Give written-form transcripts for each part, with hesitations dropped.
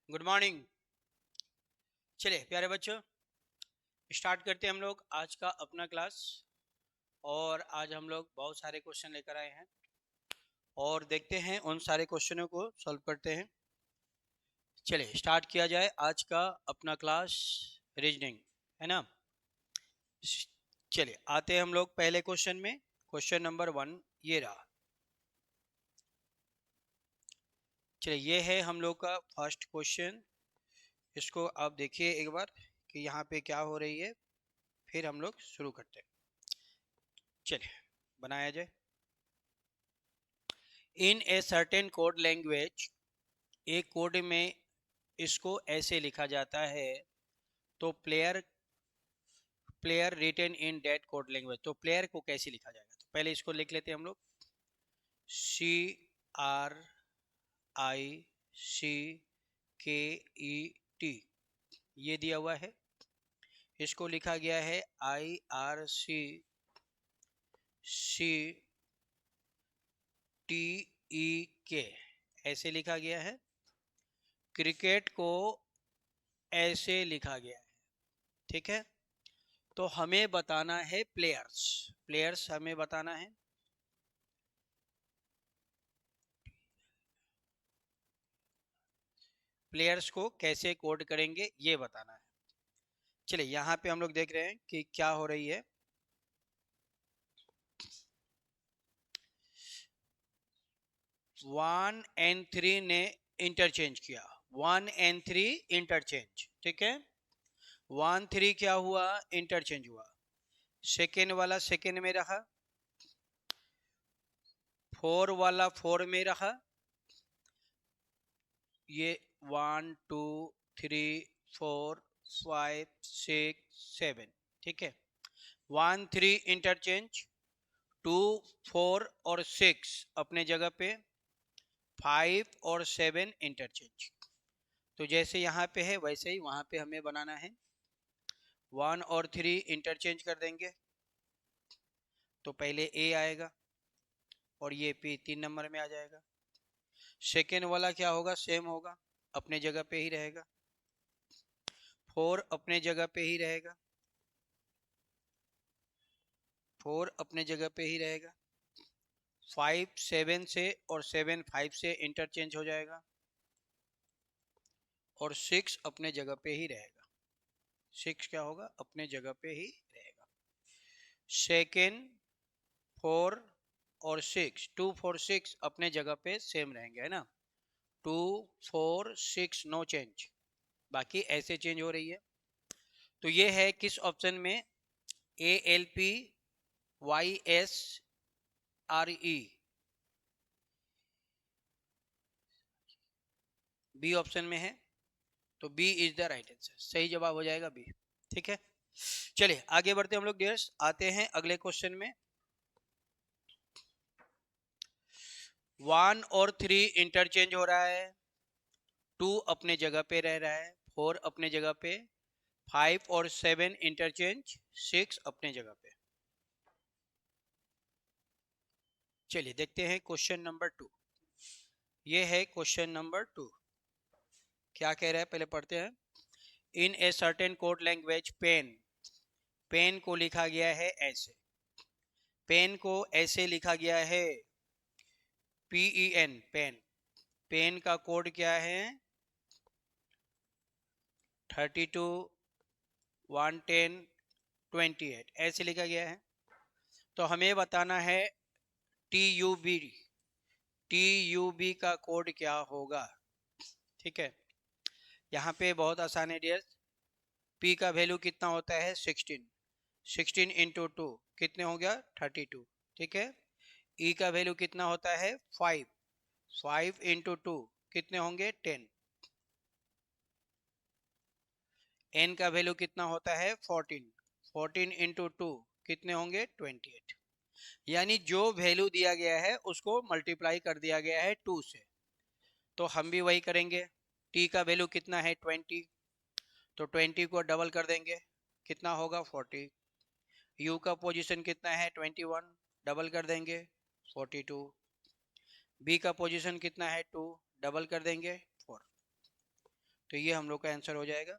Good morning. चलिए प्यारे बच्चों, स्टार्ट करते हैं हम लोग आज का अपना क्लास। और आज हम लोग बहुत सारे क्वेश्चन लेकर आए हैं और देखते हैं उन सारे क्वेश्चनों को सॉल्व करते हैं। चलिए स्टार्ट किया जाए आज का अपना क्लास रीजनिंग, है ना। चलिए आते हैं हम लोग पहले क्वेश्चन में। क्वेश्चन नंबर 1 ये रहा। चलिए ये है हम लोग का फर्स्ट क्वेश्चन। इसको आप देखिए एक बार कि यहाँ पे क्या हो रही है, फिर हम लोग शुरू करते हैं। चलिए बनाया जाए। In a certain code language, एक कोड में इसको ऐसे लिखा जाता है। तो player player written in that code language, तो प्लेयर को कैसे लिखा जाएगा। तो पहले इसको लिख लेते हैं हम लोग। CRICKET ये दिया हुआ है। इसको लिखा गया है IRCCTEK, ऐसे लिखा गया है। क्रिकेट को ऐसे लिखा गया है, ठीक है। तो हमें बताना है प्लेयर्स। प्लेयर्स हमें बताना है। प्लेयर्स को कैसे कोड करेंगे ये बताना है। चलिए यहाँ पे हम लोग देख रहे हैं कि क्या हो रही है। 1 and 3 ने इंटरचेंज किया। 1 and 3 इंटरचेंज, ठीक है। 1 3 क्या हुआ, इंटरचेंज हुआ। सेकेंड वाला सेकेंड में रहा, 4 वाला 4 में रहा। ये 1 2 3 4 5 6 7, ठीक है। 1 3 इंटरचेंज, 2 4 और 6 अपने जगह पे, 5 और 7 इंटरचेंज। तो जैसे यहाँ पे है वैसे ही वहाँ पे हमें बनाना है। 1 और 3 इंटरचेंज कर देंगे तो पहले ए आएगा और ये पी 3 नंबर में आ जाएगा। सेकेंड वाला क्या होगा, सेम होगा, अपने जगह पे ही रहेगा। 4 अपने जगह पे ही रहेगा। 4 अपने जगह पे ही रहेगा। 5 7 से और 7 5 से इंटरचेंज हो जाएगा और 6 अपने जगह पे ही रहेगा। 6 क्या होगा, अपने जगह पे ही रहेगा। सेकेंड 4 और 6, 2 4 6 अपने जगह पे सेम रहेंगे, है ना। 2 4 6 नो चेंज, बाकी ऐसे चेंज हो रही है। तो ये है किस ऑप्शन में, ALPYSRE, बी ऑप्शन में है। तो B is the right answer, सही जवाब हो जाएगा बी, ठीक है। चलिए आगे बढ़ते हम लोग डियर्स, आते हैं अगले क्वेश्चन में। 1 और 3 इंटरचेंज हो रहा है, 2 अपने जगह पे रह रहा है, 4 अपने जगह पे, 5 और 7 इंटरचेंज, 6 अपने जगह पे। चलिए देखते हैं क्वेश्चन नंबर 2। ये है क्वेश्चन नंबर 2। क्या कह रहा है पहले पढ़ते हैं। In a certain code language, pen, pen को लिखा गया है ऐसे। पेन को ऐसे लिखा गया है, PEN, पेन। पेन का कोड क्या है, 32 110 28, ऐसे लिखा गया है। तो हमें बताना है TUB, TUB का कोड क्या होगा, ठीक है। यहाँ पे बहुत आसान है डियर। P का वैल्यू कितना होता है, 16, 16 इंटू 2 कितने हो गया, 32, ठीक है। E का वैल्यू कितना होता है, 5, 5 इंटू 2 कितने होंगे, 10। N का वैल्यू कितना होता है, 14, 14 इंटू 2 कितने होंगे, 28। यानी जो वैल्यू दिया गया है उसको मल्टीप्लाई कर दिया गया है 2 से। तो हम भी वही करेंगे। T का वैल्यू कितना है, 20, तो 20 को डबल कर देंगे, कितना होगा, 40। U का पोजीशन कितना है, 21, डबल कर देंगे, 42। B का पोजीशन कितना है, 2, डबल कर देंगे, 4। तो ये हम लोग का आंसर हो जाएगा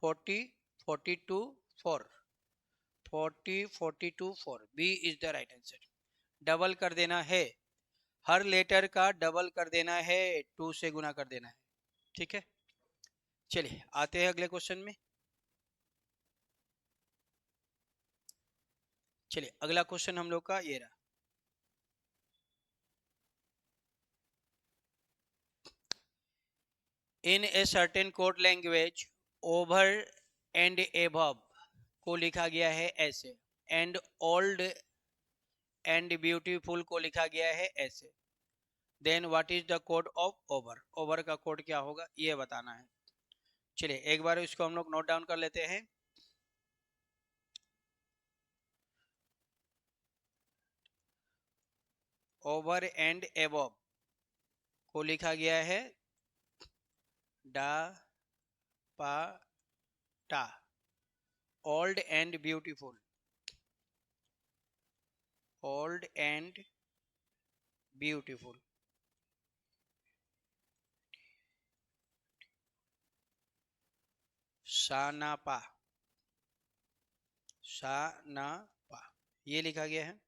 40, 42, 4, 40, 42, 4, B is the right answer. Double कर देना है, हर लेटर का डबल कर देना है, 2 से गुना कर देना है, ठीक है। चलिए आते हैं अगले क्वेश्चन में। चलिए अगला क्वेश्चन हम लोग का ये रहा। In a certain code language over and above को लिखा गया है ऐसे, एंड ओल्ड एंड ब्यूटीफुल को लिखा गया है ऐसे, then what is the code of over, over का कोड क्या होगा ये बताना है। चलिए एक बार इसको हम लोग नोट डाउन कर लेते हैं। ओवर एंड एबव को लिखा गया है डा पा टा, old and beautiful, old and beautiful, शानापा, शानापा, ये लिखा गया है।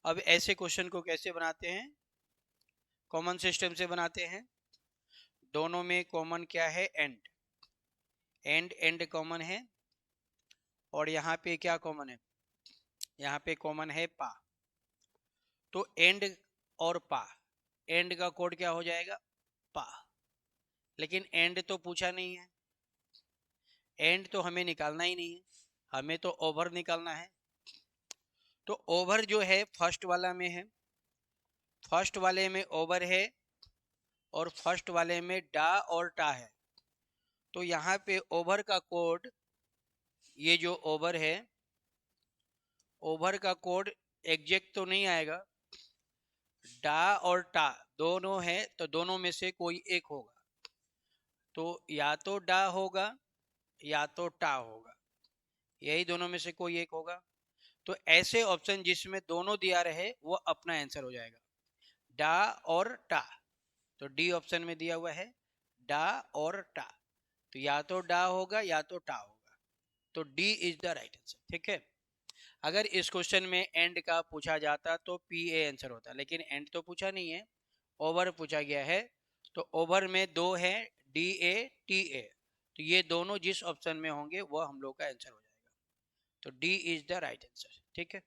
अब ऐसे क्वेश्चन को कैसे बनाते हैं, कॉमन सिस्टम से बनाते हैं। दोनों में कॉमन क्या है, एंड, एंड एंड कॉमन है, और यहाँ पे क्या कॉमन है, यहाँ पे कॉमन है पा, तो एंड और पा, एंड का कोड क्या हो जाएगा पा। लेकिन एंड तो पूछा नहीं है, एंड तो हमें निकालना ही नहीं है, हमें तो ओवर निकालना है। तो ओवर जो है फर्स्ट वाला में है, फर्स्ट वाले में ओवर है, और फर्स्ट वाले में डा और टा है। तो यहाँ पे ओवर का कोड, ये जो ओवर है, ओवर का कोड एग्जैक्ट तो नहीं आएगा, डा और टा दोनों है, तो दोनों में से कोई एक होगा। तो या तो डा होगा या तो टा होगा, यही दोनों में से कोई एक होगा। तो ऐसे ऑप्शन जिसमें दोनों दिया रहे वो अपना आंसर हो जाएगा, डा और टा। तो डी ऑप्शन में दिया हुआ है डा और टा, तो या तो डा होगा या तो टा होगा, तो D is the right answer, ठीक है। अगर इस क्वेश्चन में एंड का पूछा जाता तो पी ए आंसर होता, लेकिन एंड तो पूछा नहीं है, ओवर पूछा गया है। तो ओवर में दो है, डी ए टी ए, तो ये दोनों जिस ऑप्शन में होंगे वो हम लोग का आंसर हो जाएगा, तो D is the right answer, ठीक है।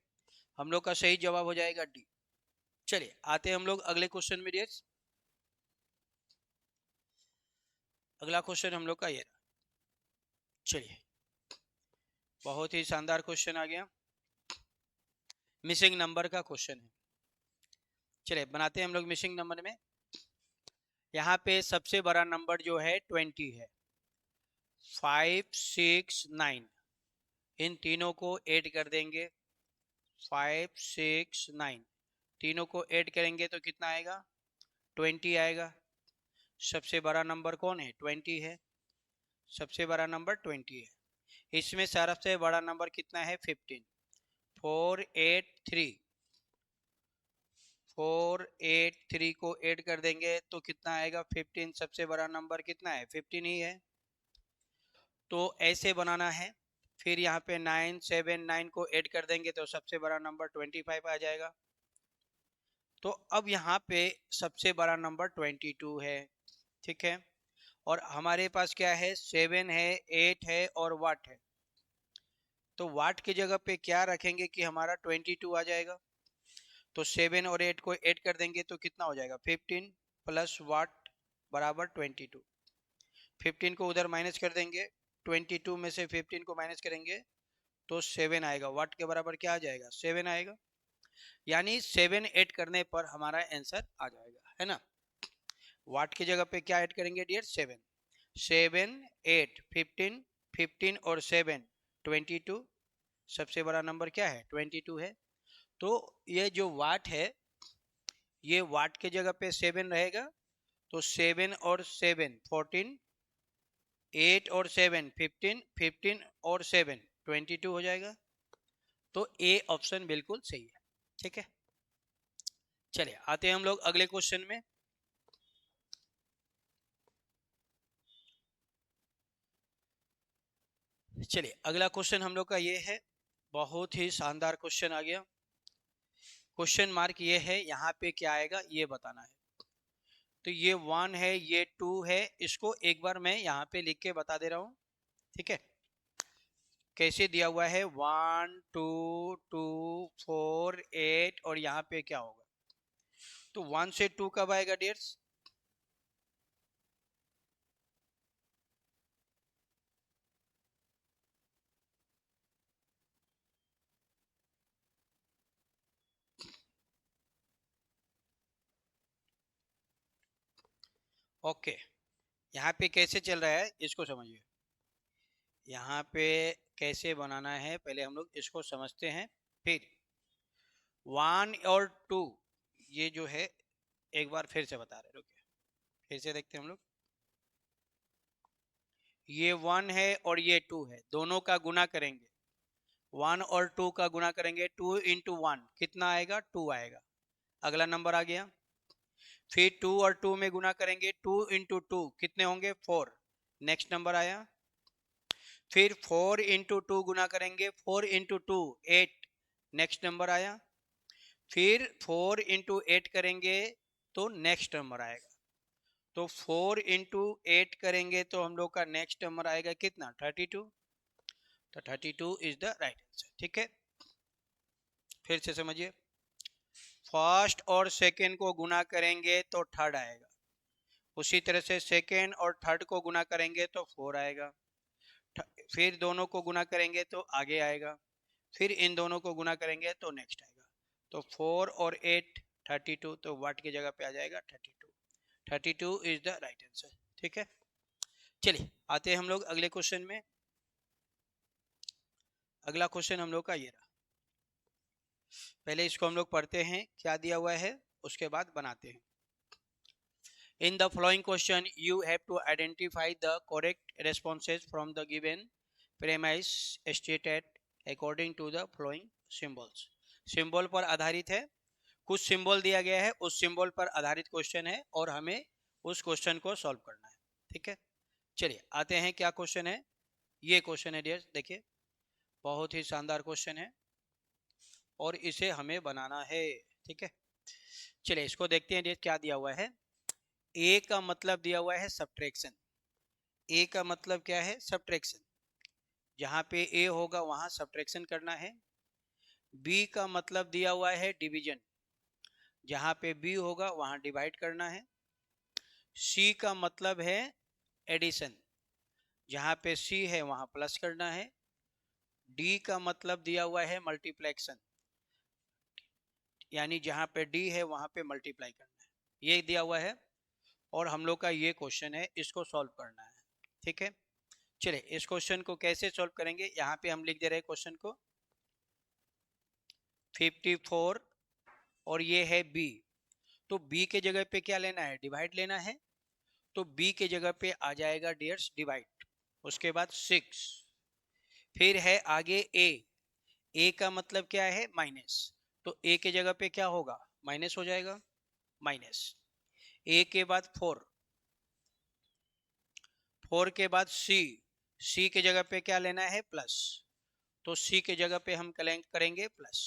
हम लोग का सही जवाब हो जाएगा डी। चलिए आते हैं हम लोग अगले क्वेश्चन में डियर्स। अगला क्वेश्चन हम लोग का ये रहा। चलिए बहुत ही शानदार क्वेश्चन आ गया, मिसिंग नंबर का क्वेश्चन है। चलिए बनाते हैं हम लोग मिसिंग नंबर में। यहाँ पे सबसे बड़ा नंबर जो है 20 है, 5, 6, 9, इन तीनों को ऐड कर देंगे, 5, 6, 9, तीनों को ऐड करेंगे तो कितना आएगा 20 आएगा। सबसे बड़ा नंबर कौन है 20 है, सबसे बड़ा नंबर 20 है। इसमें सबसे बड़ा नंबर कितना है 15, 4, 8, 3, 4, 8, 3 को ऐड कर देंगे तो कितना आएगा 15, सबसे बड़ा नंबर कितना है 15 ही है। तो ऐसे बनाना है, फिर यहाँ पे 9, 7, 9 को ऐड कर देंगे तो सबसे बड़ा नंबर 25 आ जाएगा। तो अब यहाँ पे सबसे बड़ा नंबर 22 है, ठीक है। और हमारे पास क्या है 7 है, 8 है और वाट है, तो वाट की जगह पे क्या रखेंगे कि हमारा 22 आ जाएगा। तो 7 और 8 को ऐड कर देंगे तो कितना हो जाएगा 15 प्लस वाट बराबर 22, 15 को उधर माइनस कर देंगे, 22 में से 15 को माइनस करेंगे तो 7 आएगा, वाट के बराबर क्या आ जाएगा 7 आएगा। यानी 7 ऐड करने पर हमारा आंसर आ जाएगा, है ना। वाट की जगह पे क्या ऐड करेंगे डियर 7, 7, 8, 15, 15 और 7 22, सबसे बड़ा नंबर क्या है 22 है। तो ये जो वाट है, ये वाट के जगह पे 7 रहेगा, तो 7 और 7 14, 8 और 7 15, 15 और 7 22 हो जाएगा। तो ए ऑप्शन बिल्कुल सही है, ठीक है। चलिए आते हैं हम लोग अगले क्वेश्चन में। चलिए अगला क्वेश्चन हम लोग का ये है, बहुत ही शानदार क्वेश्चन आ गया। क्वेश्चन मार्क ये है, यहाँ पे क्या आएगा ये बताना है। तो ये 1 है, ये 2 है, इसको एक बार मैं यहाँ पे लिख के बता दे रहा हूँ, ठीक है। कैसे दिया हुआ है, 1 2 2 4 8 और यहाँ पे क्या होगा, तो 1 से 2 कब आएगा डियर्स, ओके। यहाँ पे कैसे चल रहा है इसको समझिए, यहाँ पे कैसे बनाना है पहले हम लोग इसको समझते हैं, फिर 1 और 2 ये जो है एक बार फिर से बता रहे, रुकिए फिर से देखते हैं हम लोग। ये 1 है और ये 2 है, दोनों का गुना करेंगे, 1 और 2 का गुना करेंगे, 2 इंटू 1 कितना आएगा, 2 आएगा, अगला नंबर आ गया। फिर 2 और 2 में गुना करेंगे, 2 इंटू 2 कितने होंगे, 4, नेक्स्ट नंबर आया। फिर 4 इंटू 2 गुना करेंगे, 4 इंटू 2 8, नेक्स्ट नंबर आया। फिर 4 इंटू 8 करेंगे तो नेक्स्ट नंबर आएगा, तो 4 इंटू 8 करेंगे तो हम लोग का नेक्स्ट नंबर आएगा कितना, 32, तो 32 इज द राइट आंसर, ठीक है। फिर से समझिए, फर्स्ट और सेकेंड को गुना करेंगे तो थर्ड आएगा, उसी तरह से सेकेंड और थर्ड को गुना करेंगे तो 4 आएगा, फिर दोनों को गुना करेंगे तो आगे आएगा, फिर इन दोनों को गुना करेंगे तो नेक्स्ट आएगा, तो 4 और 8 32, तो वाट की जगह पे आ जाएगा 32, 32 इज द राइट आंसर, ठीक है। चलिए आते हैं हम लोग अगले क्वेश्चन में। अगला क्वेश्चन हम लोग का ये रहा, पहले इसको हम लोग पढ़ते हैं क्या दिया हुआ है, उसके बाद बनाते हैं। In the following question, you have to identify the correct responses from the given premise stated according to the following symbols. Symbol पर आधारित है, कुछ सिंबल दिया गया है, उस सिंबल पर आधारित क्वेश्चन है और हमें उस क्वेश्चन को सॉल्व करना है, ठीक है। चलिए आते हैं क्या क्वेश्चन है, ये क्वेश्चन है डियर, देखिए बहुत ही शानदार क्वेश्चन है और इसे हमें बनाना है, ठीक है। चलिए इसको देखते हैं डियर, क्या दिया हुआ है। ए का मतलब दिया हुआ है सब्ट्रैक्शन, ए का मतलब क्या है, सब्ट्रैक्शन, जहां पे ए होगा वहां सब्ट्रैक्शन करना है। बी का मतलब दिया हुआ है डिवीजन, जहां पे बी होगा वहां डिवाइड करना है। सी का मतलब है एडिशन, जहां पे सी है वहां प्लस करना है। डी का मतलब दिया हुआ है मल्टीप्लेक्शन, यानी जहां पे डी है वहां पे मल्टीप्लाई करना है, ये दिया हुआ है और हम लोग का ये क्वेश्चन है, इसको सॉल्व करना है, ठीक है। चलिए इस क्वेश्चन को कैसे सॉल्व करेंगे, यहाँ पे हम लिख दे रहे हैं क्वेश्चन को 54 और ये है बी, तो बी के जगह पे क्या लेना है, डिवाइड लेना है, तो बी के जगह पे आ जाएगा डियर्स डिवाइड, उसके बाद 6, फिर है आगे ए, ए का मतलब क्या है माइनस, तो ए के जगह पे क्या होगा, माइनस हो जाएगा, माइनस। ए के बाद 4, 4 के बाद सी, सी के जगह पे क्या लेना है प्लस, तो सी के जगह पे हम करेंगे प्लस।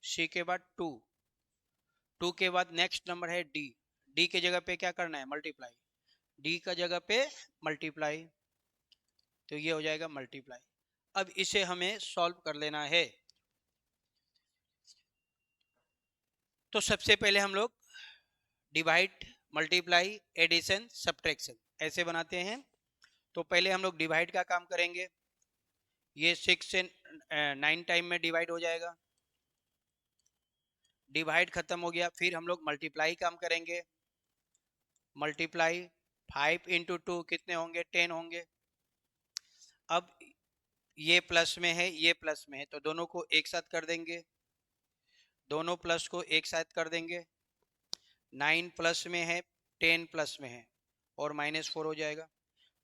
सी के बाद 2, 2 के बाद नेक्स्ट नंबर है डी, डी के जगह पे क्या करना है मल्टीप्लाई, डी का जगह पे मल्टीप्लाई, तो ये हो जाएगा मल्टीप्लाई। अब इसे हमें सॉल्व कर लेना है, तो सबसे पहले हम लोग डिवाइड मल्टीप्लाई एडिशन सब्ट्रैक्शन ऐसे बनाते हैं। तो पहले हम लोग डिवाइड का काम करेंगे, ये 6 से 9 टाइम में डिवाइड हो जाएगा, डिवाइड खत्म हो गया, फिर हम लोग मल्टीप्लाई काम करेंगे, मल्टीप्लाई 5 इंटू 2 कितने होंगे, 10 होंगे। अब ये प्लस में है, ये प्लस में है, तो दोनों को एक साथ कर देंगे, दोनों प्लस को एक साथ कर देंगे, 9 प्लस में है, 10 प्लस में है और -4 हो जाएगा।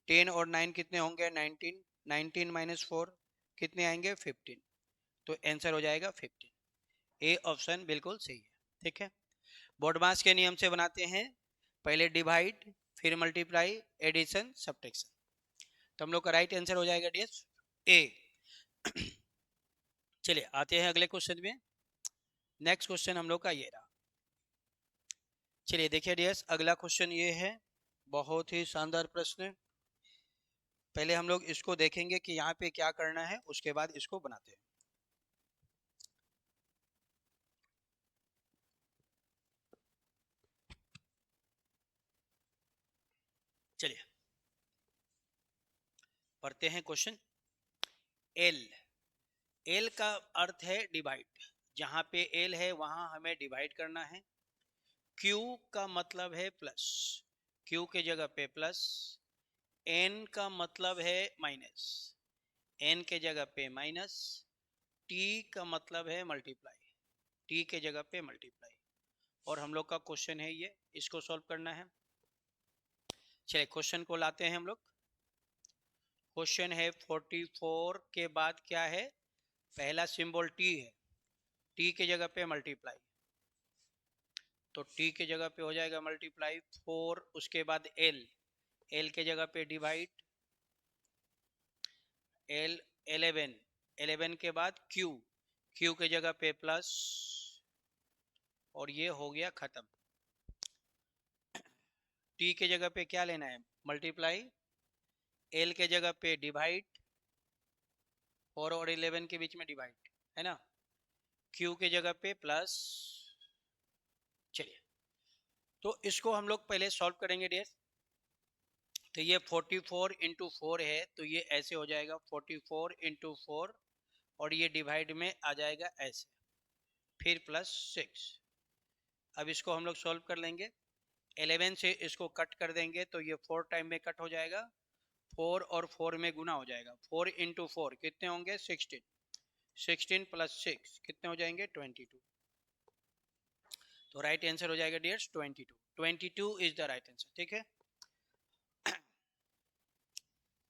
10 और 9 कितने होंगे, 19, 19 माइनस 4 कितने आएंगे, 15, तो आंसर हो जाएगा 15। ए ऑप्शन बिल्कुल सही है, ठीक है। बॉडमास के नियम से बनाते हैं, पहले डिवाइड फिर मल्टीप्लाई एडिशन सब्ट्रैक्शन, तो हम लोग का राइट आंसर हो जाएगा डियर ए। चलिए आते हैं अगले क्वेश्चन में। नेक्स्ट क्वेश्चन हम लोग का ये रहा। चलिए देखिए डियर्स, अगला क्वेश्चन ये है, बहुत ही शानदार प्रश्न। पहले हम लोग इसको देखेंगे कि यहाँ पे क्या करना है, उसके बाद इसको बनाते हैं। चलिए पढ़ते हैं क्वेश्चन। एल, एल का अर्थ है डिवाइड, जहां पे एल है वहां हमें डिवाइड करना है। क्यू का मतलब है प्लस, क्यू के जगह पे प्लस। एन का मतलब है माइनस, एन के जगह पे माइनस। टी का मतलब है मल्टीप्लाई, टी के जगह पे मल्टीप्लाई। और हम लोग का क्वेश्चन है ये, इसको सॉल्व करना है। चलिए क्वेश्चन को लाते हैं हम लोग। क्वेश्चन है 44 के बाद क्या है, पहला सिंबल टी है, टी के जगह पे मल्टीप्लाई, तो टी के जगह पे हो जाएगा मल्टीप्लाई 4। उसके बाद एल, एल के जगह पे डिवाइड, एल 11, 11 के बाद क्यू, क्यू के जगह पे प्लस, और ये हो गया खत्म। टी के जगह पे क्या लेना है, मल्टीप्लाई, एल के जगह पे डिवाइड, 4 और 11 के बीच में डिवाइड है ना, क्यू के जगह पे प्लस। चलिए तो इसको हम लोग पहले सॉल्व करेंगे डियर। तो ये 44 इंटू 4 है, तो ये ऐसे हो जाएगा 44 इंटू 4, और ये डिवाइड में आ जाएगा ऐसे, फिर प्लस 6। अब इसको हम लोग सॉल्व कर लेंगे। 11 से इसको कट कर देंगे तो ये 4 टाइम में कट हो जाएगा, 4 और 4 में गुना हो जाएगा। 4 इंटू 4 कितने होंगे, 16, 16 प्लस 6 कितने हो जाएंगे, 22। तो राइट आंसर हो जाएगा dears 22, 22 is the right answer. ठीक है,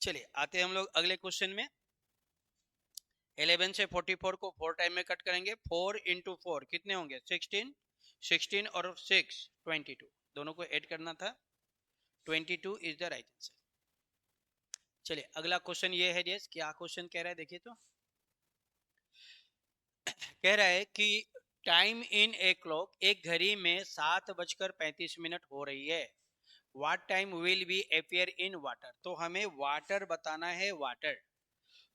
चलिए आते हैं हम लोग अगले क्वेश्चन में। 11 से 44 को 4 टाइम में कट करेंगे, 4 इंटू 4 कितने होंगे, 16, 16 और 6 22, दोनों को ऐड करना था। 22 इज द राइट आंसर। चलिए अगला क्वेश्चन ये है डियर्स, क्या क्वेश्चन कह रहा है देखिए। तो कह रहा है कि टाइम इन ए क्लॉक, एक घड़ी में 7:35 हो रही है। What time will be appear in water, तो हमें वाटर बताना है, वाटर।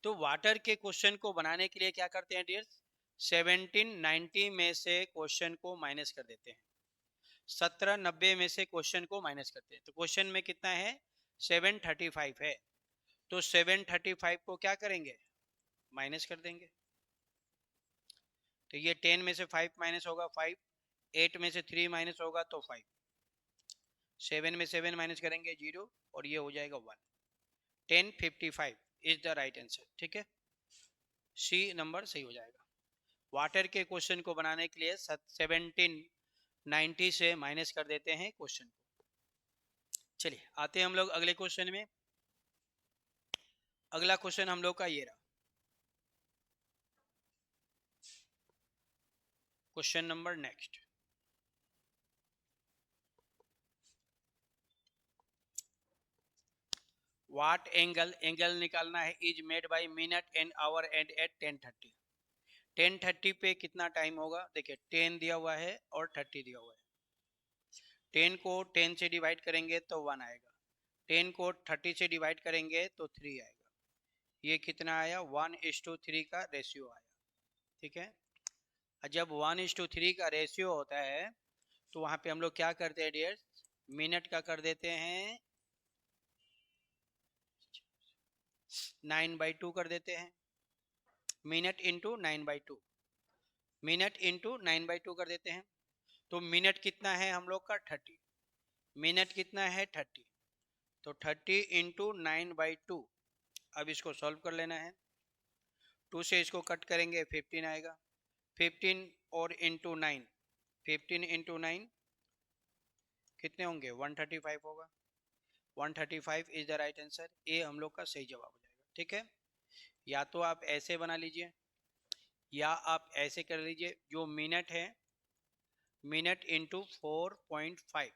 तो वाटर के क्वेश्चन को बनाने के लिए क्या करते हैं डियर, 1790 में से क्वेश्चन को माइनस कर देते हैं, 1790 में से क्वेश्चन को माइनस करते हैं। तो क्वेश्चन में कितना है, 735 है, तो 735 को क्या करेंगे, माइनस कर देंगे। तो ये 10 में से 5 माइनस होगा 5, 8 में से 3 माइनस होगा तो 5, 7 में 7 माइनस करेंगे 0, और ये हो जाएगा 1। 1055 इज द राइट आंसर। ठीक है, सी नंबर सही हो जाएगा। वाटर के क्वेश्चन को बनाने के लिए 1790 से माइनस कर देते हैं क्वेश्चन को। चलिए आते हैं हम लोग अगले क्वेश्चन में। अगला क्वेश्चन हम लोग का ये रहा, question number next. What angle, angle निकालना है, is made by minute and hour and at 10:30। 10:30 पे कितना टाइम होगा, देखिए 10 दिया हुआ है और 30 दिया हुआ है। 10 को 10 से डिवाइड करेंगे तो 1 आएगा, 10 को 30 से डिवाइड करेंगे तो 3 आएगा। ये कितना आया, 1:3 का रेशियो आया। ठीक है, जब 1:3 का रेशियो होता है तो वहां पे हम लोग क्या करते हैं डियर, मिनट का कर देते हैं 9/2 कर देते हैं, मिनट इंटू 9/2, मिनट इंटू 9/2 कर देते हैं। तो मिनट कितना है हम लोग का 30, मिनट कितना है 30, तो 30 इंटू 9/2। अब इसको सॉल्व कर लेना है, 2 से इसको कट करेंगे 15 आएगा, 15 और इंटू 9, 15 इंटू 9 कितने होंगे, 135 होगा। 135 इज द राइट आंसर, ये हम लोग का सही जवाब हो जाएगा। ठीक है, या तो आप ऐसे बना लीजिए या आप ऐसे कर लीजिए, जो मिनट है minute into 4.5,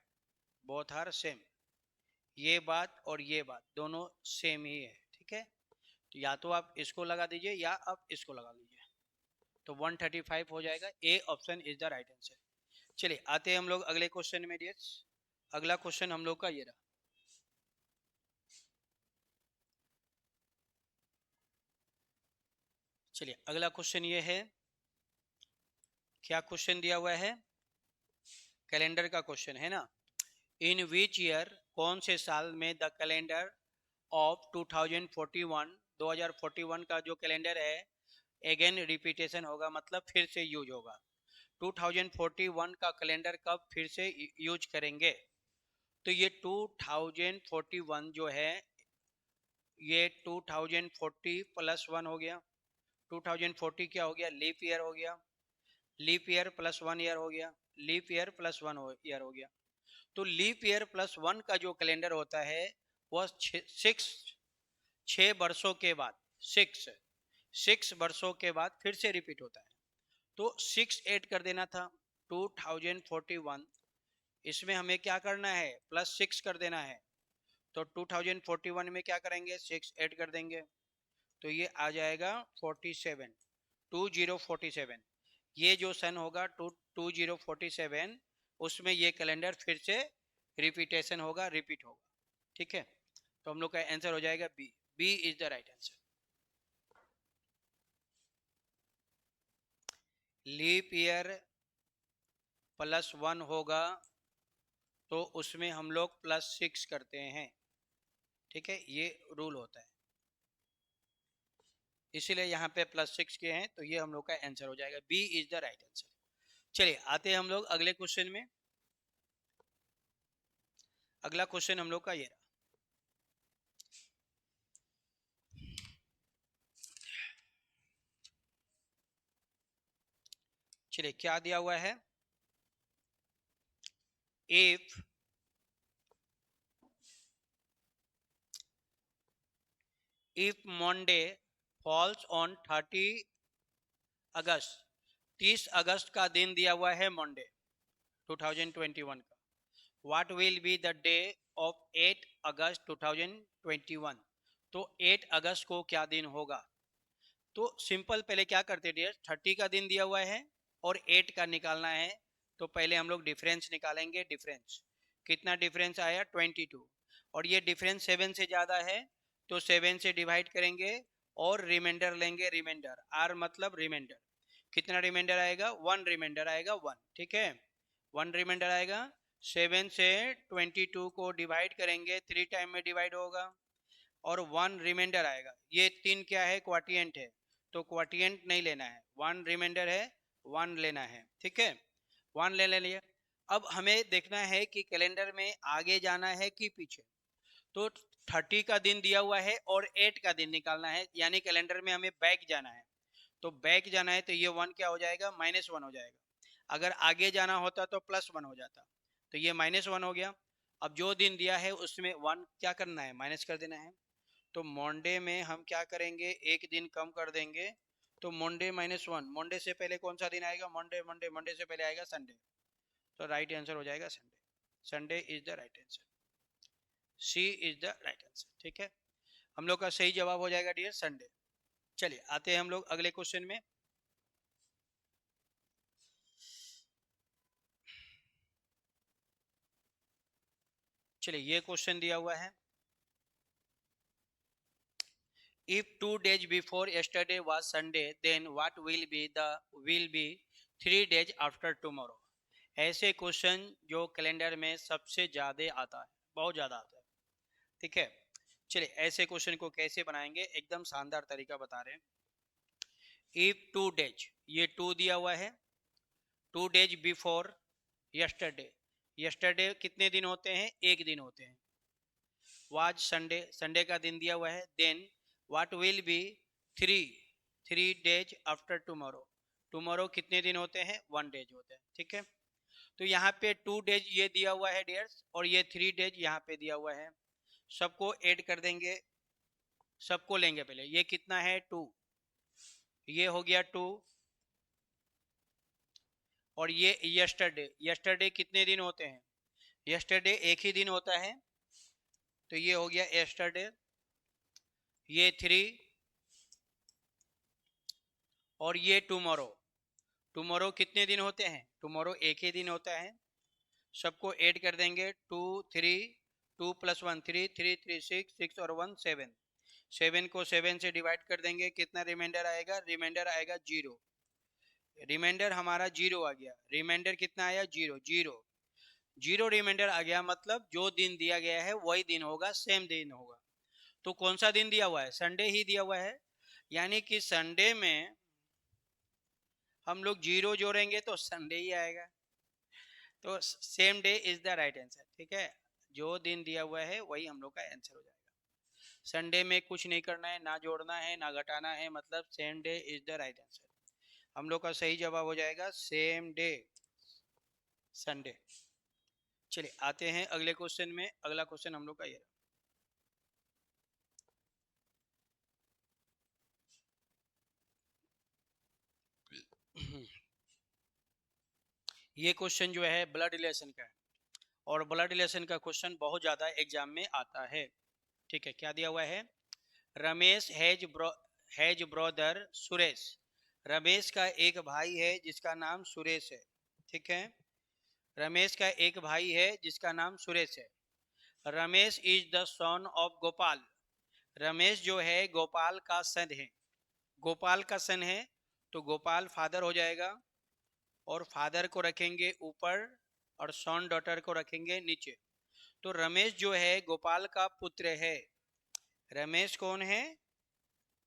both are same, ये बात और ये बात दोनों सेम ही है। ठीक है, तो या तो आप इसको लगा दीजिए या आप इसको लगा लीजिए, तो 135 हो जाएगा। A option is the right answer. चलिए आते हैं हम लोग अगले क्वेश्चन में डियर्स। अगला क्वेश्चन हम लोग का ये रहा। चलिए अगला क्वेश्चन ये है, क्या क्वेश्चन दिया हुआ है, कैलेंडर का क्वेश्चन है ना। इन विच ईयर, कौन से साल में द कैलेंडर ऑफ 2041 का जो कैलेंडर है अगेन रिपीटेशन होगा, मतलब फिर से यूज होगा। 2041 का कैलेंडर कब फिर से यूज करेंगे, तो ये 2041 जो है ये 2040 प्लस 1 हो गया। 2040 क्या हो गया, लीप ईयर हो गया, लीप ईयर प्लस 1 ईयर हो गया, लीप ईयर प्लस 1 ईयर हो गया। तो लीप ईयर प्लस 1 का जो कैलेंडर होता है वह 6 वर्षों के बाद, 6 वर्षों के बाद फिर से रिपीट होता है। तो 6 ऐड कर देना था 2041, इसमें हमें क्या करना है, प्लस 6 कर देना है। तो 2041 में क्या करेंगे, 6 ऐड कर देंगे, तो ये आ जाएगा 47, 2047। ये जो सन होगा 2047, उसमें ये कैलेंडर फिर से रिपीटेशन होगा, रिपीट होगा। ठीक है, तो हम लोग का आंसर हो जाएगा B. B is the right answer. Leap year plus 1 होगा तो उसमें हम लोग प्लस 6 करते हैं। ठीक है, ये रूल होता है, इसीलिए यहाँ पे प्लस 6 के हैं, तो ये हम लोग का आंसर हो जाएगा, B is the right answer. चलिए आते हैं हम लोग अगले क्वेश्चन में। अगला क्वेश्चन हम लोग का ये रहा। चलिए क्या दिया हुआ है, इफ मंडे फॉल्स ऑन 30 अगस्त, 30 अगस्त का दिन दिया हुआ है मंडे 2021 का, what will be the day of 8 अगस्त 2021, तो 8 अगस्त को क्या दिन होगा। तो सिंपल पहले क्या करते डियर, 30 का दिन दिया हुआ है और 8 का निकालना है, तो पहले हम लोग डिफरेंस निकालेंगे। डिफरेंस कितना, डिफरेंस आया 22, और ये डिफरेंस 7 से ज़्यादा है तो 7 से डिवाइड करेंगे और रिमाइंडर लेंगे, रिमाइंडर आर मतलब रिमाइंडर। कितना रिमाइंडर आएगा, 1 रिमाइंडर आएगा 1। ठीक है, 1 रिमाइंडर आएगा। 7 से 22 को डिवाइड करेंगे, 3 टाइम में डिवाइड होगा और 1 रिमाइंडर आएगा। ये 3 क्या है, क्वाटिएंट है, तो क्वाटिएंट नहीं लेना है, 1 रिमाइंडर है, 1 लेना है। ठीक है, 1 ले लिया। अब हमें देखना है कि कैलेंडर में आगे जाना है कि पीछे। तो 30 का दिन दिया हुआ है और 8 का दिन निकालना है, यानी कैलेंडर में हमें बैक जाना है। तो बैक जाना है तो ये 1 क्या हो जाएगा, -1 हो जाएगा। अगर आगे जाना होता तो +1 हो जाता, तो ये -1 हो गया। अब जो दिन दिया है उसमें 1 क्या करना है, माइनस कर देना है। तो मंडे में हम क्या करेंगे, एक दिन कम कर देंगे, तो मंडे -1, मंडे से पहले कौन सा दिन आएगा, मंडे मंडे मंडे से पहले आएगा संडे, तो राइट आंसर हो जाएगा Sunday. Sunday is the right answer, C is the right answer. ठीक है, हम लोग का सही जवाब हो जाएगा डियर संडे। चलिए आते हैं हम लोग अगले क्वेश्चन में। चलिए ये क्वेश्चन दिया हुआ है, if 2 days before yesterday was Sunday, then what will be 3 days after tomorrow। ऐसे क्वेश्चन जो कैलेंडर में सबसे ज्यादा आता है, बहुत ज्यादा आता है। ठीक है, चलिए ऐसे क्वेश्चन को कैसे बनाएंगे, एकदम शानदार तरीका बता रहे हैं। if 2 days, ये 2 दिया हुआ है, 2 days before yesterday, yesterday कितने दिन होते हैं, एक दिन होते हैं। was Sunday, संडे का दिन दिया हुआ है। then what will be 3 days after tomorrow, tomorrow कितने दिन होते हैं, 1 days होते हैं। ठीक है, तो यहाँ पे 2 days ये दिया हुआ है डियर्स, और ये 3 days यहाँ पे दिया हुआ है। सबको ऐड कर देंगे, सबको लेंगे पहले, ये कितना है 2, ये हो गया 2, और ये यस्टरडे, यस्टरडे कितने दिन होते हैं, यस्टरडे एक ही दिन होता है, तो ये हो गया यस्टरडे, ये 3, और ये टुमारो। टुमारो कितने दिन होते हैं? टुमारो एक ही दिन होता है। सबको ऐड कर देंगे, 2 3, 2 + 1 3, 3 3 6, 6 और 1 7। 7 को 7 से डिवाइड कर देंगे, कितना रिमाइंडर आएगा? रिमाइंडर आएगा 0। रिमाइंडर हमारा 0 आ गया। रिमाइंडर कितना आया? 0 0 0 रिमाइंडर आ गया, मतलब जो दिन दिया गया है वही दिन होगा, सेम दिन होगा। तो कौन सा दिन दिया हुआ है? संडे ही दिया हुआ है, यानी कि संडे में हम लोग 0 जोड़ेंगे तो संडे ही आएगा। तो same day is the right answer. ठीक है, जो दिन दिया हुआ है वही हम लोग का आंसर हो जाएगा। संडे में कुछ नहीं करना है, ना जोड़ना है ना घटाना है, मतलब same day is the right answer. हम लोग का सही जवाब हो जाएगा सेम डे, संडे। चलिए आते हैं अगले क्वेश्चन में। अगला क्वेश्चन हम लोग का ये रहा। ये क्वेश्चन जो है ब्लड रिलेशन का है, और ब्लड रिलेशन का क्वेश्चन बहुत ज्यादा एग्जाम में आता है। ठीक है, क्या दिया हुआ है? Ramesh has brother Suresh. रमेश का एक भाई है जिसका नाम सुरेश है। ठीक है, रमेश का एक भाई है जिसका नाम सुरेश है। Ramesh is the son of Gopal. Ramesh जो है गोपाल का सन है। गोपाल का सन है तो गोपाल फादर हो जाएगा, और फादर को रखेंगे ऊपर और सन डॉटर को रखेंगे नीचे। तो रमेश जो है गोपाल का पुत्र है। रमेश कौन है?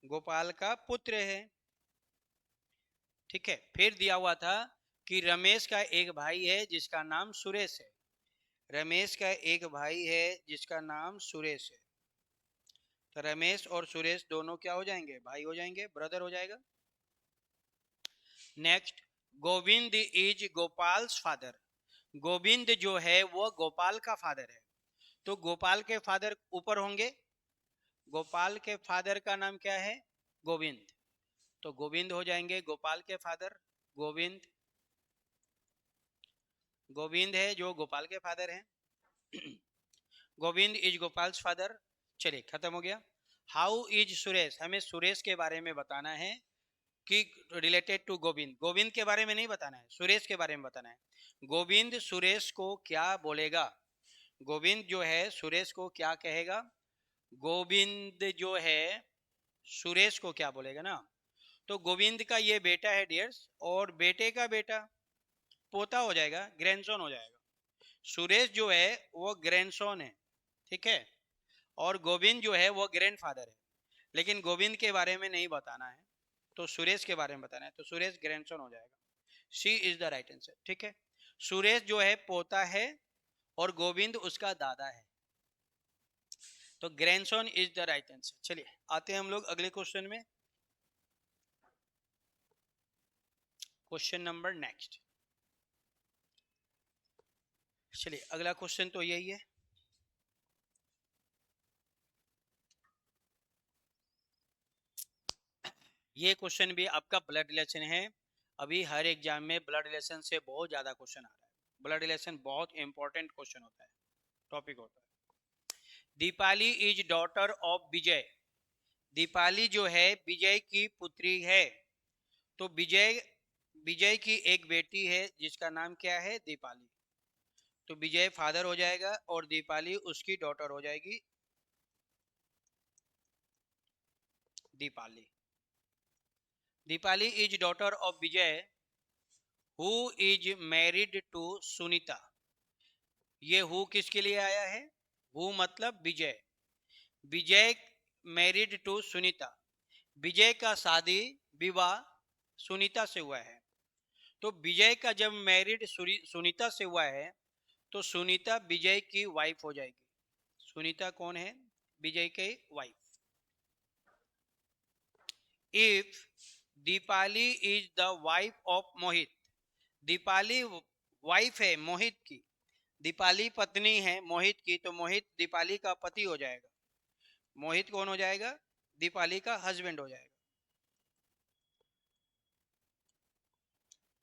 गोपाल का पुत्र है। ठीक है, फिर दिया हुआ था कि रमेश का एक भाई है जिसका नाम सुरेश है। रमेश का एक भाई है जिसका नाम सुरेश है। तो रमेश और सुरेश दोनों क्या हो जाएंगे? भाई हो जाएंगे, ब्रदर हो जाएगा। Next, Govind is गोपाल्स father. Govind जो है वो गोपाल का फादर है। तो गोपाल के फादर ऊपर होंगे। गोपाल के फादर का नाम क्या है? गोविंद। तो गोविंद हो जाएंगे गोपाल के फादर। गोविंद, गोविंद है जो गोपाल के फादर हैं। Govind is गोपाल्स father. चलिए खत्म हो गया। How is Suresh? हमें सुरेश के बारे में बताना है कि रिलेटेड टू गोविंद। गोविंद के बारे में नहीं बताना है, सुरेश के बारे में बताना है। गोविंद सुरेश को क्या बोलेगा? गोविंद जो है सुरेश को क्या कहेगा? गोविंद जो है सुरेश को क्या बोलेगा ना? तो गोविंद का ये बेटा है डियर्स, और बेटे का बेटा पोता हो जाएगा, ग्रैंडसन हो जाएगा। सुरेश जो है वो ग्रैंडसन है। ठीक है, और गोविंद जो है वो ग्रैंडफादर है। लेकिन गोविंद के बारे में नहीं बताना है, तो सुरेश के बारे में बताना है, तो सुरेश ग्रैंडसन हो जाएगा। सी इज द राइट आंसर। ठीक है, सुरेश जो है पोता है और गोविंद उसका दादा है, तो grandson is the right answer. चलिए आते हैं हम लोग अगले क्वेश्चन में। Question number next. चलिए अगला क्वेश्चन तो यही है। ये क्वेश्चन भी आपका ब्लड रिलेशन है। अभी हर एग्जाम में ब्लड रिलेशन से बहुत ज्यादा क्वेश्चन आ रहा है। ब्लड रिलेशन बहुत इंपॉर्टेंट क्वेश्चन होता है, टॉपिक होता है। दीपाली इज डॉटर ऑफ विजय। दीपाली जो है विजय की पुत्री है। तो विजय, विजय की एक बेटी है जिसका नाम क्या है? दीपाली। तो विजय फादर हो जाएगा और दीपाली उसकी डॉटर हो जाएगी, Deepali. Deepali is daughter of Vijay who is married to Sunita. ये हु किसके लिए आया है? हु मतलब विजय। Vijay married to Sunita. विजय का शादी, विवाह सुनीता से हुआ है। तो विजय का जब मैरिड सुनीता से हुआ है तो सुनीता विजय की वाइफ हो जाएगी। सुनीता कौन है? विजय की wife. If Deepali is the wife of Mohit. Deepali wife है मोहित की, दीपाली पत्नी है मोहित की, तो मोहित दीपाली का पति हो जाएगा। मोहित कौन हो जाएगा? दीपाली का हस्बैंड हो जाएगा।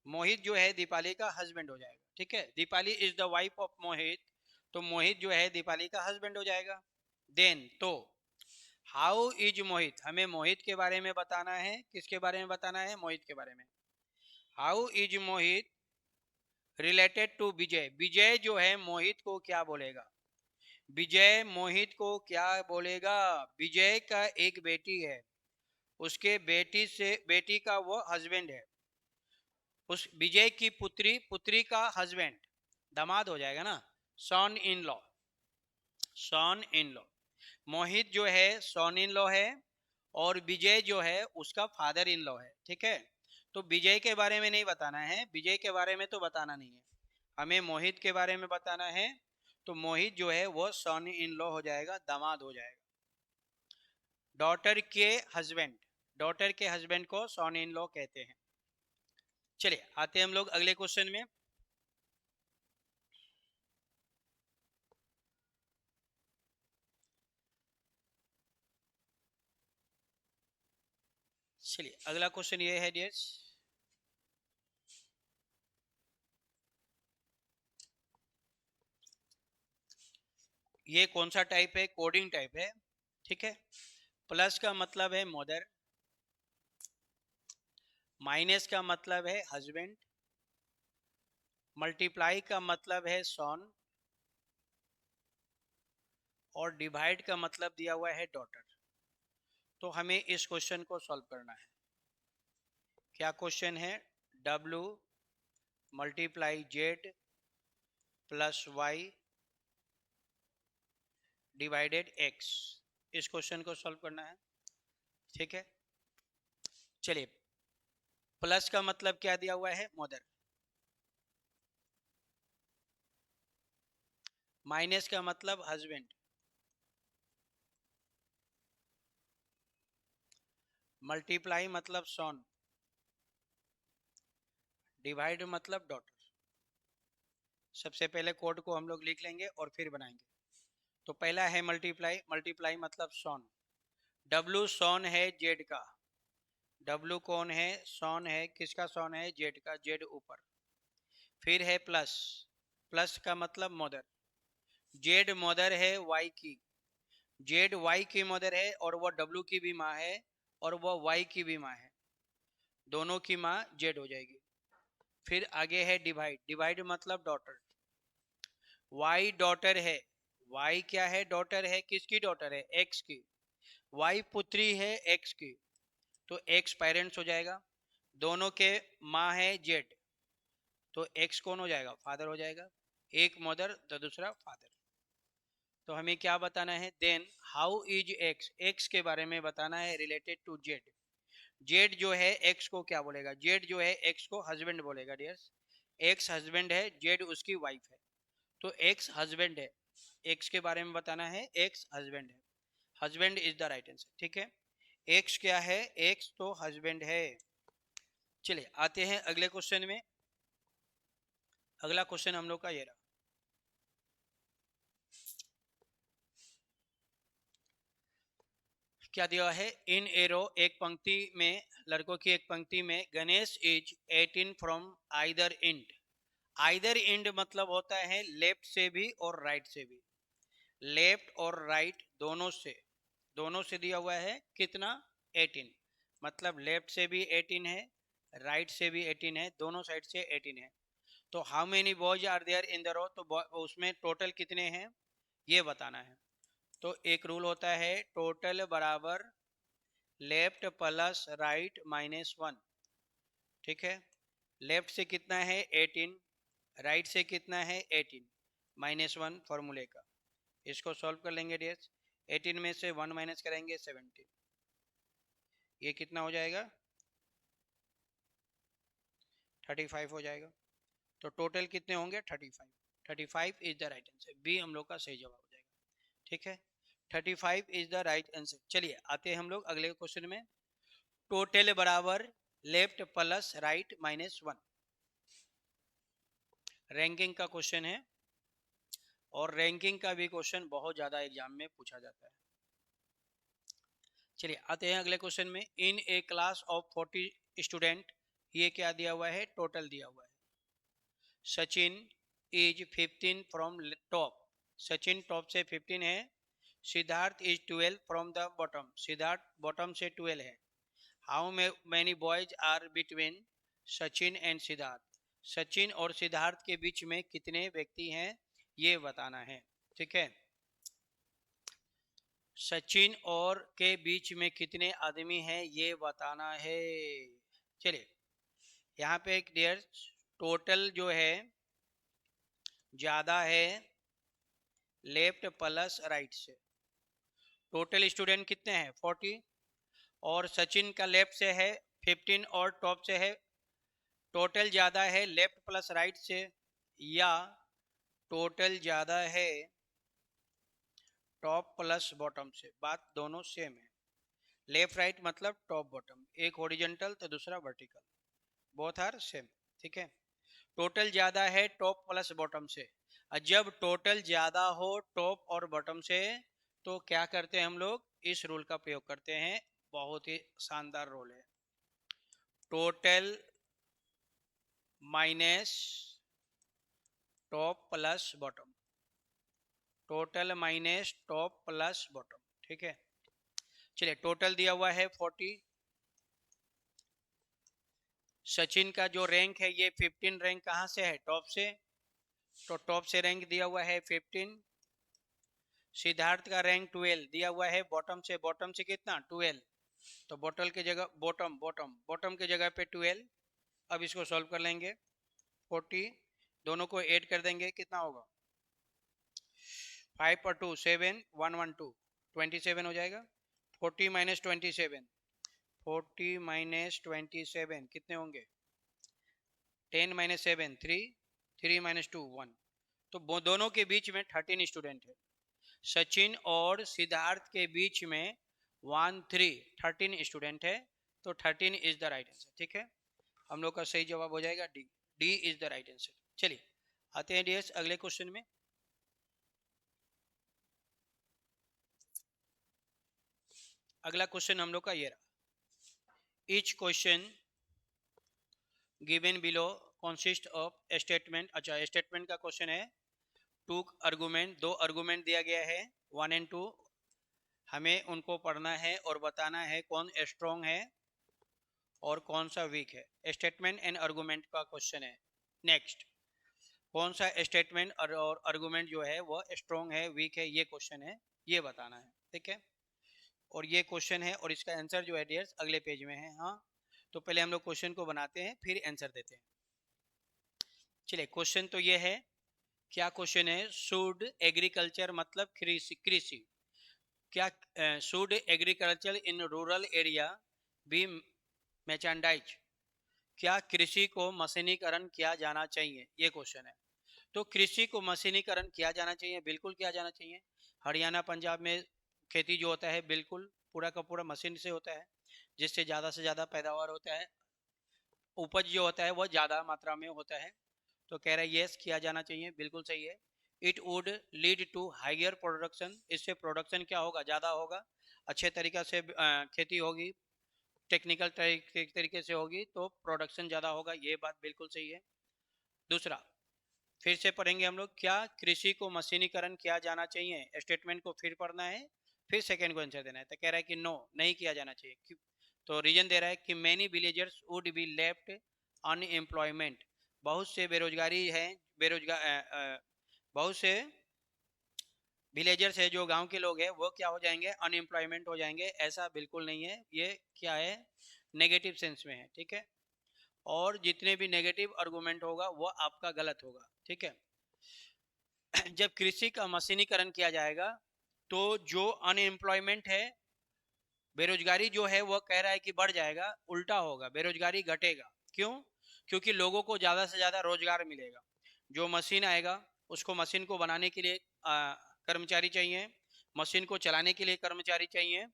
मोहित जो है दीपाली का हस्बैंड हो जाएगा। ठीक है, Deepali is the wife of Mohit, तो मोहित जो है दीपाली का हस्बैंड हो जाएगा। देन तो हाउ इज मोहित, हमें मोहित के बारे में बताना है। किसके बारे में बताना है? मोहित के बारे में। How is Mohit related to Vijay, Vijay जो है मोहित को क्या बोलेगा? विजय मोहित को क्या बोलेगा? विजय का एक बेटी है, उसके बेटी का वो हस्बैंड है, उस विजय की पुत्री, पुत्री का हस्बैंड, दामाद हो जाएगा ना, सन in law, sun in law. मोहित जो है सन इन लॉ है और विजय जो है उसका फादर इन लॉ है। ठीक है, तो विजय के बारे में नहीं बताना है, विजय के बारे में तो बताना नहीं है, हमें मोहित के बारे में बताना है। तो मोहित जो है वो सन इन लॉ हो जाएगा, दामाद हो जाएगा। डॉटर के हस्बैंड, डॉटर के हस्बैंड को सन इन लॉ कहते हैं। चलिए आते हैं हम लोग अगले क्वेश्चन में। चलिए अगला क्वेश्चन ये है डियर्स, ये कौन सा टाइप है? कोडिंग टाइप है। ठीक है, प्लस का मतलब है मदर, माइनस का मतलब है हस्बैंड, मल्टीप्लाई का मतलब है सन, और डिवाइड का मतलब दिया हुआ है डॉटर। तो हमें इस क्वेश्चन को सॉल्व करना है। क्या क्वेश्चन है? W multiply Z plus Y divided X, इस क्वेश्चन को सॉल्व करना है। ठीक है, चलिए प्लस का मतलब क्या दिया हुआ है? मदर, माइनस का मतलब हस्बैंड, मल्टीप्लाई मतलब सन, डिवाइड मतलब डॉटर। सबसे पहले कोड को हम लोग लिख लेंगे और फिर बनाएंगे। तो पहला है मल्टीप्लाई, मल्टीप्लाई मतलब सन, W सन है जेड का, W कौन है? सन है, किसका सन है? जेड का, जेड ऊपर। फिर है प्लस, प्लस का मतलब मदर, जेड मदर है वाई की, जेड वाई की मदर है और वो W की भी माँ है और वो वाई की भी माँ है, दोनों की माँ जेड हो जाएगी। फिर आगे है डिवाइड, डिवाइड मतलब डॉटर, वाई डॉटर है, वाई क्या है? डॉटर है, किसकी डॉटर है? एक्स की, वाई पुत्री है एक्स की, तो एक्स पेरेंट्स हो जाएगा, दोनों के माँ है जेड, तो एक्स कौन हो जाएगा? फादर हो जाएगा, एक मदर तो दूसरा फादर। तो हमें क्या बताना है? Then how is X, X के बारे में बताना है रिलेटेड टू जेड। जेड जो है एक्स को क्या बोलेगा? जेड जो है एक्स को हस्बैंड बोलेगा डियर्स, एक्स हस्बैंड है, जेड उसकी वाइफ है, तो एक्स हस्बैंड है, एक्स के बारे में बताना है, एक्स हस्बैंड है, husband is the right answer. ठीक है, एक्स क्या है? एक्स तो हस्बैंड है। चलिए आते हैं अगले क्वेश्चन में। अगला क्वेश्चन हम लोग का ये रहा, क्या दिया है? इन एरो, एक पंक्ति में, लड़कों की एक पंक्ति में, Ganesh is 18 from either end, either end मतलब होता है लेफ्ट से भी और राइट से भी, लेफ्ट और राइट दोनों से, दोनों से दिया हुआ है कितना? 18, मतलब लेफ्ट से भी 18 है, राइट से भी 18 है, दोनों साइड से 18 है। तो how many boys are there in the row, तो उसमें टोटल कितने हैं ये बताना है। तो एक रूल होता है, टोटल बराबर लेफ्ट प्लस राइट माइनस 1। ठीक है, लेफ्ट से कितना है? 18, राइट से कितना है? 18 माइनस 1 फॉर्मूले का। इसको सॉल्व कर लेंगे डियर्स, 18 में से 1 माइनस करेंगे 17, ये कितना हो जाएगा? 35 हो जाएगा। तो टोटल कितने होंगे? 35, 35 is the right answer, B हम लोग का सही जवाब हो जाएगा। ठीक है, 35 इज द राइट आंसर। चलिए आते हैं हम लोग अगले क्वेश्चन में, टोटल बराबर left plus right minus 1, ranking का क्वेश्चन है, और रैंकिंग का भी क्वेश्चन बहुत ज्यादा एग्जाम में पूछा जाता है। चलिए आते हैं अगले क्वेश्चन में, in a class of 40 student, ये क्या दिया हुआ है? टोटल दिया हुआ है। Sachin is 15 from top, Sachin top से 15 है, Siddharth is 12 from the bottom, Siddharth bottom से 12 है। How many boys are between Sachin and Siddharth, Sachin और सिद्धार्थ के बीच में कितने व्यक्ति हैं ये बताना है। ठीक है, सचिन और के बीच में कितने आदमी हैं ये बताना है। चलिए यहाँ पे एक डियर टोटल जो है ज्यादा है लेफ्ट प्लस राइट से। टोटल स्टूडेंट कितने हैं 40, और सचिन का लेफ्ट से है 15 और टॉप से है। टोटल ज्यादा है लेफ्ट प्लस राइट से या टोटल ज्यादा है टॉप प्लस बॉटम से? बात दोनों सेम है। लेफ्ट राइट मतलब टॉप बॉटम, एक हॉरिजॉन्टल तो दूसरा वर्टिकल, बोथ आर सेम। ठीक है, टोटल ज्यादा है टॉप प्लस बॉटम से। और जब टोटल ज्यादा हो टॉप और बॉटम से तो क्या करते हैं हम लोग? इस रूल का प्रयोग करते हैं, बहुत ही शानदार रूल है। Total minus top plus bottom, total minus top plus bottom. ठीक है, चलिए टोटल दिया हुआ है 40, सचिन का जो रैंक है ये 15 रैंक कहाँ से है? टॉप से, तो टॉप से रैंक दिया हुआ है 15। सिद्धार्थ का रैंक 12 दिया हुआ है बॉटम से, बॉटम से कितना? 12, तो बॉटल की जगह बॉटम, बॉटम की जगह पे 12। अब इसको सॉल्व कर लेंगे, 40 दोनों को ऐड कर देंगे, कितना होगा? 5 और 2 7, 1 1 2 27 हो जाएगा। 40 माइनस 27, 40 माइनस 27 कितने होंगे? 10 माइनस 7 3, 3 माइनस 2 1, तो दोनों के बीच में 13 स्टूडेंट है। सचिन और सिद्धार्थ के बीच में 1 3 13 स्टूडेंट है, तो 13 इज द राइट आंसर। ठीक है, हम लोग का सही जवाब हो जाएगा D, D is the right answer. चलिए आते हैं डियर्स अगले क्वेश्चन में। अगला क्वेश्चन हम लोग का ये रहा। Each question given below consist of statement. अच्छा, स्टेटमेंट का क्वेश्चन है। टू आर्गुमेंट, दो आर्गुमेंट दिया गया है 1 एंड 2, हमें उनको पढ़ना है और बताना है कौन स्ट्रॉन्ग है और कौन सा वीक है। स्टेटमेंट एंड आर्गुमेंट का क्वेश्चन है। नेक्स्ट, कौन सा स्टेटमेंट और आर्गुमेंट जो है वो स्ट्रॉन्ग है वीक है ये क्वेश्चन है, ये बताना है। ठीक है, और ये क्वेश्चन है और इसका आंसर जो है डियर्स अगले पेज में है। हाँ, तो पहले हम लोग क्वेश्चन को बनाते हैं फिर आंसर देते हैं। चलिए क्वेश्चन तो ये है, क्या क्वेश्चन है? शुड एग्रीकल्चर मतलब कृषि, कृषि क्या, should agriculture in rural area be merchandise, क्या कृषि को मशीनीकरण किया जाना चाहिए? ये क्वेश्चन है। तो कृषि को मशीनीकरण किया जाना चाहिए, बिल्कुल किया जाना चाहिए। हरियाणा पंजाब में खेती जो होता है बिल्कुल पूरा का पूरा मशीन से होता है, जिससे ज़्यादा से ज़्यादा पैदावार होता है, उपज जो होता है वो ज़्यादा मात्रा में होता है। तो कह रहा है यस किया जाना चाहिए, बिल्कुल सही है। It would lead to higher production, इससे प्रोडक्शन क्या होगा? ज़्यादा होगा, अच्छे तरीके से खेती होगी, टेक्निकल तरीके से होगी तो प्रोडक्शन ज़्यादा होगा, ये बात बिल्कुल सही है। दूसरा फिर से पढ़ेंगे हम लोग, क्या कृषि को मशीनीकरण किया जाना चाहिए? स्टेटमेंट को फिर पढ़ना है, फिर सेकंड को आंसर देना है। तो कह रहा है कि नो, नहीं किया जाना चाहिए। तो रीजन दे रहा है कि many villagers would be left unemployment, बहुत से बेरोजगारी है, बेरोजगार बहुत से विलेजर्स है जो गांव के लोग हैं वो क्या हो जाएंगे? अनएम्प्लॉयमेंट हो जाएंगे। ऐसा बिल्कुल नहीं है, ये क्या है? नेगेटिव सेंस में है। ठीक है, और जितने भी नेगेटिव आर्गुमेंट होगा वो आपका गलत होगा। ठीक है, जब कृषि का मशीनीकरण किया जाएगा तो जो अनएम्प्लॉयमेंट है, बेरोजगारी जो है वो कह रहा है कि बढ़ जाएगा, उल्टा होगा, बेरोजगारी घटेगा। क्यों? क्योंकि लोगों को ज़्यादा से ज़्यादा रोजगार मिलेगा। जो मशीन आएगा उसको मशीन को बनाने के लिए कर्मचारी चाहिए, मशीन को चलाने के लिए कर्मचारी चाहिए।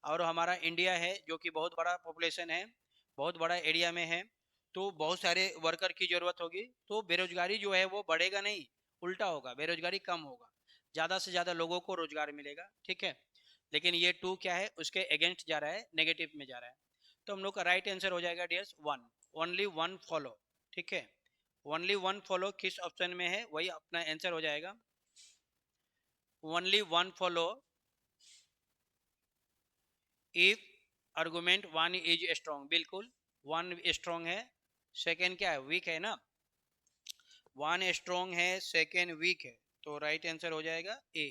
और हमारा इंडिया है जो कि बहुत बड़ा पॉपुलेशन है, बहुत बड़ा एरिया में है, तो बहुत सारे वर्कर की ज़रूरत होगी। तो बेरोजगारी जो है वो बढ़ेगा नहीं, उल्टा होगा, बेरोजगारी कम होगा, ज़्यादा से ज़्यादा लोगों को रोजगार मिलेगा। ठीक है, लेकिन ये टू क्या है? उसके अगेंस्ट जा रहा है, नेगेटिव में जा रहा है। तो हम लोग का राइट आंसर हो जाएगा डियर्स 1, ओनली 1 फॉलो। ठीक है, ओनली 1 फॉलो किस ऑप्शन में है वही अपना आंसर हो जाएगा। Only 1 follow if argument one is strong, बिल्कुल वन स्ट्रॉन्ग है, सेकेंड क्या है, वीक है ना, वन स्ट्रॉन्ग है सेकेंड वीक है, तो राइट आंसर हो जाएगा A,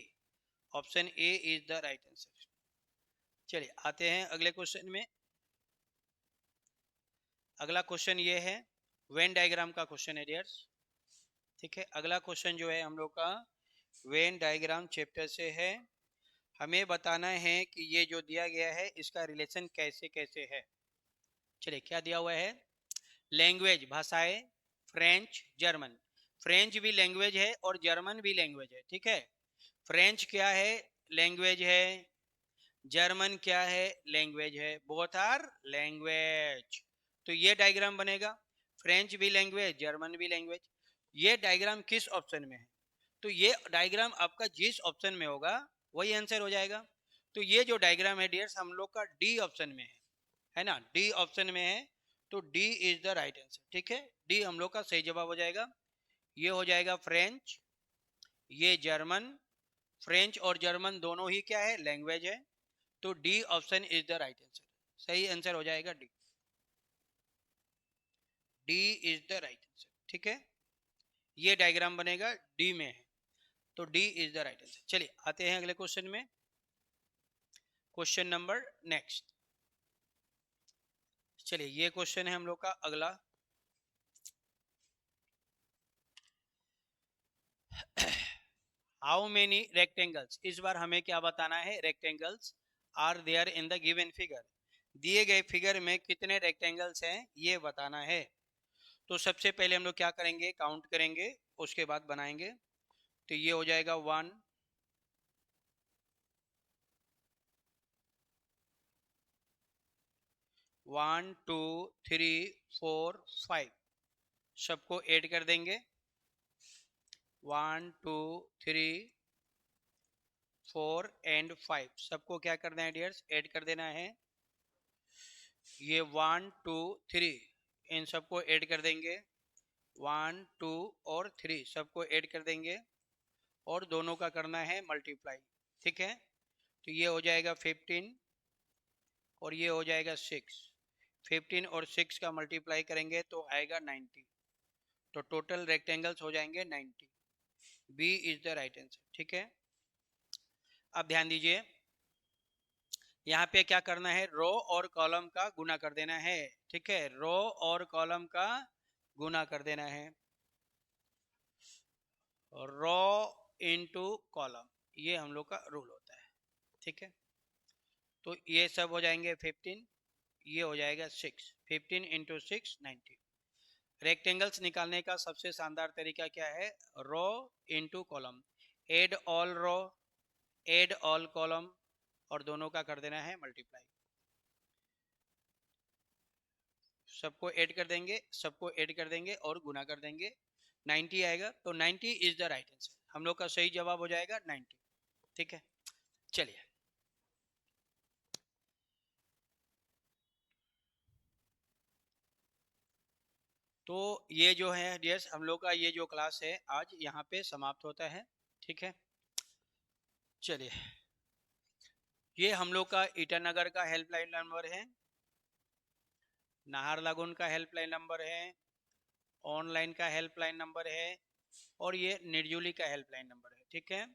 option A is the right answer. चलिए आते हैं अगले क्वेश्चन में। अगला क्वेश्चन ये है वेन डायग्राम का क्वेश्चन है डियर्स, ठीक है। अगला क्वेश्चन जो है हम लोग का वेन डायग्राम चैप्टर से है। हमें बताना है कि ये जो दिया गया है इसका रिलेशन कैसे कैसे है। चलिए क्या दिया हुआ है, लैंग्वेज भाषाएं, फ्रेंच जर्मन, फ्रेंच भी लैंग्वेज है और जर्मन भी लैंग्वेज है, ठीक है। फ्रेंच क्या है, लैंग्वेज है, जर्मन क्या है, लैंग्वेज है, बोथ आर लैंग्वेज। तो ये डायग्राम बनेगा, फ्रेंच भी लैंग्वेज जर्मन भी लैंग्वेज। ये डायग्राम किस ऑप्शन में है, तो ये डायग्राम आपका जिस ऑप्शन में होगा वही आंसर हो जाएगा। तो ये जो डायग्राम है डियर्स हम लोग का डी ऑप्शन में है ना, डी ऑप्शन में है, तो D is the right answer, ठीक है। डी हम लोग का सही जवाब हो जाएगा। ये हो जाएगा फ्रेंच, ये जर्मन, फ्रेंच और जर्मन दोनों ही क्या है, लैंग्वेज है, तो D option is the right answer, सही आंसर हो जाएगा D, D is the right answer, ठीक है। ये डायग्राम बनेगा डी में है, तो D is the right answer. चलिए आते हैं अगले क्वेश्चन में, क्वेश्चन नंबर नेक्स्ट। चलिए ये क्वेश्चन है हम लोग का अगला। हाउ मेनी रेक्टेंगल्स, इस बार हमें क्या बताना है, rectangles are there in the given figure, दिए गए फिगर में कितने रेक्टेंगल्स हैं ये बताना है। तो सबसे पहले हम लोग क्या करेंगे, काउंट करेंगे, उसके बाद बनाएंगे। तो ये हो जाएगा 1 1 2 3 4 5, सबको ऐड कर देंगे, 1 2 3 4 एंड 5, सबको क्या करना है डियर्स, ऐड कर देना है। ये 1 2 3 इन सबको ऐड कर देंगे, 1 2 और 3 सबको ऐड कर देंगे, और दोनों का करना है मल्टीप्लाई, ठीक है। तो ये हो जाएगा 15 और ये हो जाएगा 6, 15 और 6 का मल्टीप्लाई करेंगे तो आएगा 90, तो टोटल रेक्टेंगल्स हो जाएंगे 90, B is the right answer, ठीक है। अब ध्यान दीजिए, यहाँ पे क्या करना है, रो और कॉलम का गुना कर देना है, ठीक है, रो और कॉलम का गुना कर देना है, रो इनटू कॉलम, ये हम लोग का रूल होता है, ठीक है। तो ये सब हो जाएंगे 15, ये हो जाएगा 6, 15 इंटू 6 90। रेक्टेंगल्स निकालने का सबसे शानदार तरीका क्या है, रो इनटू कॉलम, एड ऑल रो एड ऑल कॉलम, और दोनों का कर देना है मल्टीप्लाई, सबको ऐड कर देंगे, सबको ऐड कर देंगे और गुना कर देंगे, 90 आएगा, तो 90 इज द राइट आंसर, हम लोग का सही जवाब हो जाएगा 90, ठीक है। चलिए तो ये जो है डियर्स हम लोग का ये जो क्लास है आज यहाँ पे समाप्त होता है, ठीक है। चलिए ये हम लोग का ईटानगर का हेल्पलाइन नंबर है, नाहरलगुन का हेल्पलाइन नंबर है, ऑनलाइन का हेल्पलाइन नंबर है, और ये निर्जुली का हेल्पलाइन नंबर है, ठीक है।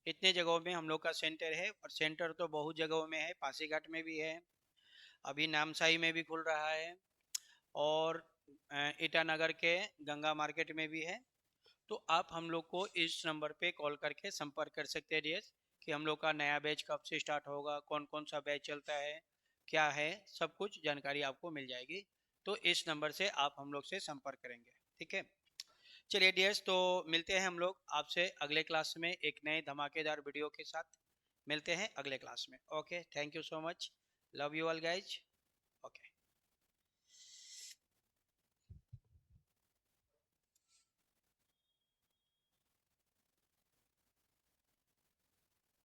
इतने जगहों में हम लोग का सेंटर है, और सेंटर तो बहुत जगहों में है, पासीघाट में भी है, अभी नामसाई में भी खुल रहा है, और ईटानगर के गंगा मार्केट में भी है। तो आप हम लोग को इस नंबर पे कॉल करके संपर्क कर सकते हैं डियर्स, कि हम लोग का नया बैच कब से स्टार्ट होगा, कौन कौन सा बैच चलता है, क्या है, सब कुछ जानकारी आपको मिल जाएगी। तो इस नंबर से आप हम लोग से संपर्क करेंगे, ठीक है। चलिए डियर्स, तो मिलते हैं हम लोग आपसे अगले क्लास में एक नए धमाकेदार वीडियो के साथ, मिलते हैं अगले क्लास में। Okay, thank you so much, love you all guys, okay.